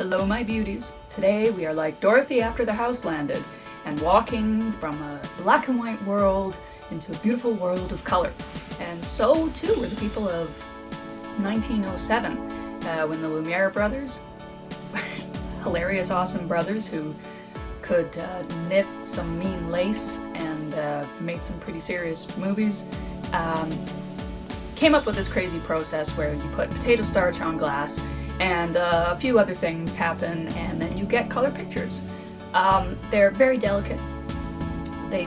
Hello my beauties. Today we are like Dorothy after the house landed and walking from a black and white world into a beautiful world of color. And so too were the people of 1907 when the Lumiere brothers, hilarious awesome brothers who could knit some mean lace and made some pretty serious movies, came up with this crazy process where you put potato starch on glass and a few other things happen, and then you get color pictures. They're very delicate. They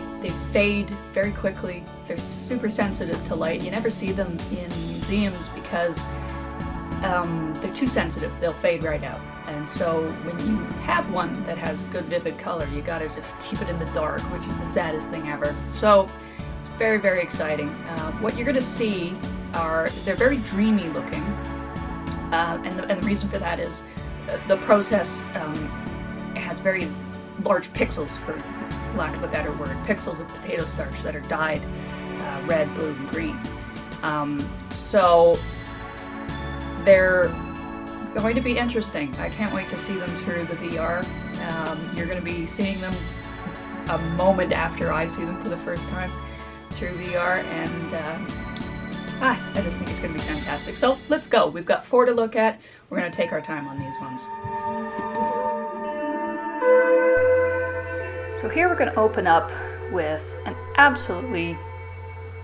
fade very quickly. They're super sensitive to light. You never see them in museums because they're too sensitive. They'll fade right out. And so when you have one that has good vivid color, you gotta just keep it in the dark, which is the saddest thing ever. So it's very, very exciting. What you're gonna see they're very dreamy looking. And the reason for that is the process has very large pixels, for lack of a better word, pixels of potato starch that are dyed red, blue, and green. So they're going to be interesting. I can't wait to see them through the VR. You're going to be seeing them a moment after I see them for the first time through VR, and I just think it's going to be fantastic. So let's go. We've got 4 to look at. We're going to take our time on these ones. So here we're going to open up with an absolutely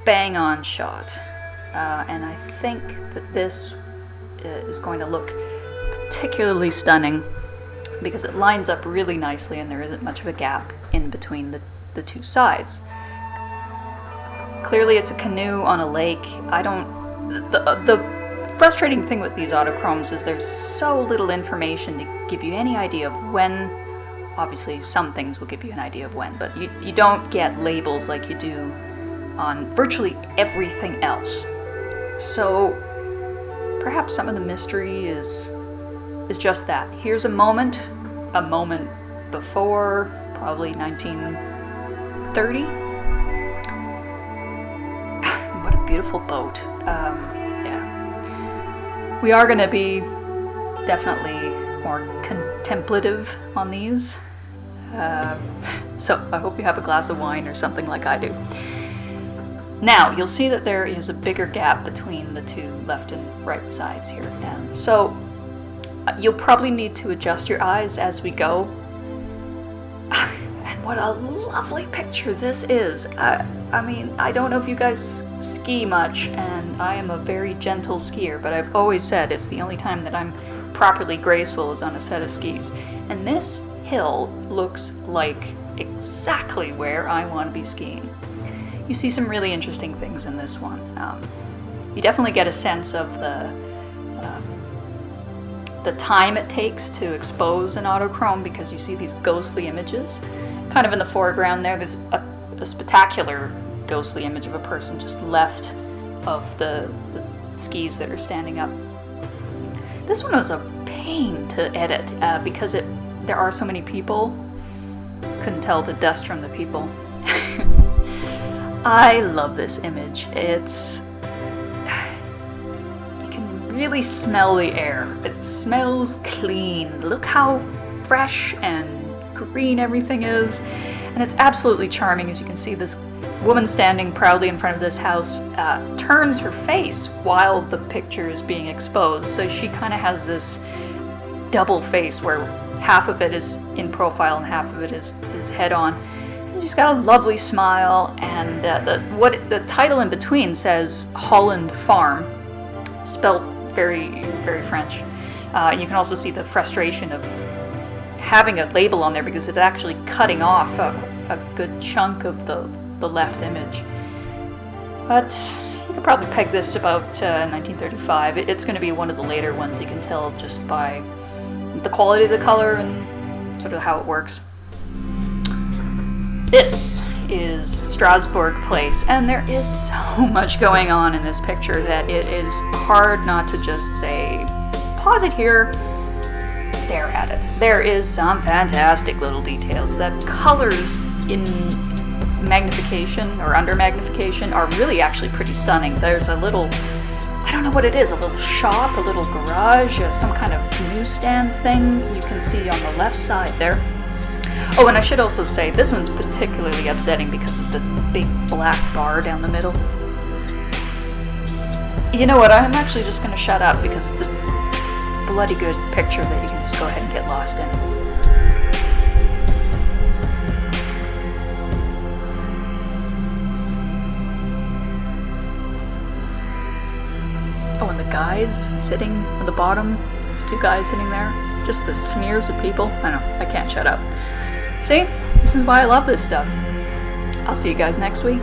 bang-on shot. And I think that this is going to look particularly stunning because it lines up really nicely and there isn't much of a gap in between the two sides. Clearly it's a canoe on a lake. The frustrating thing with these autochromes is there's so little information to give you any idea of when. Obviously some things will give you an idea of when, but you don't get labels like you do on virtually everything else. So perhaps some of the mystery is just that. Here's a moment before, probably 1930. What a beautiful boat. Yeah. We are going to be definitely more contemplative on these. So I hope you have a glass of wine or something like I do. Now, you'll see that there is a bigger gap between the two left and right sides here. And so you'll probably need to adjust your eyes as we go. And what a lovely picture this is. I mean, I don't know if you guys ski much, and I am a very gentle skier, but I've always said it's the only time that I'm properly graceful is on a set of skis. And this hill looks like exactly where I want to be skiing. You see some really interesting things in this one. You definitely get a sense of the time it takes to expose an autochrome because you see these ghostly images. Kind of in the foreground there's a spectacular ghostly image of a person just left of the skis that are standing up. This one was a pain to edit because there are so many people. Couldn't tell the dust from the people. I love this image. You can really smell the air. It smells clean. Look how fresh and green everything is. And it's absolutely charming. As you can see, this woman standing proudly in front of this house turns her face while the picture is being exposed. So she kind of has this double face where half of it is in profile and half of it is head on. And she's got a lovely smile, and the title in between says Holland Farm, spelled very, very French. And you can also see the frustration of having a label on there because it's actually cutting off a good chunk of the left image. But you could probably peg this about 1935. It's going to be one of the later ones. You can tell just by the quality of the color and sort of how it works. This is Strasbourg Place, and there is so much going on in this picture that it is hard not to just say, pause it here, stare at it. There is some fantastic little details. The colors in magnification or under magnification are really actually pretty stunning. There's a little, I don't know what it is, a little shop, a little garage, some kind of newsstand thing you can see on the left side there. Oh, and I should also say, this one's particularly upsetting because of the big black bar down the middle. You know what, I'm actually just going to shut up because it's a bloody good picture that you can just go ahead and get lost in. Oh, and the guys sitting at the bottom, there's two guys sitting there, just the smears of people. I know, I can't shut up. See, this is why I love this stuff. I'll see you guys next week.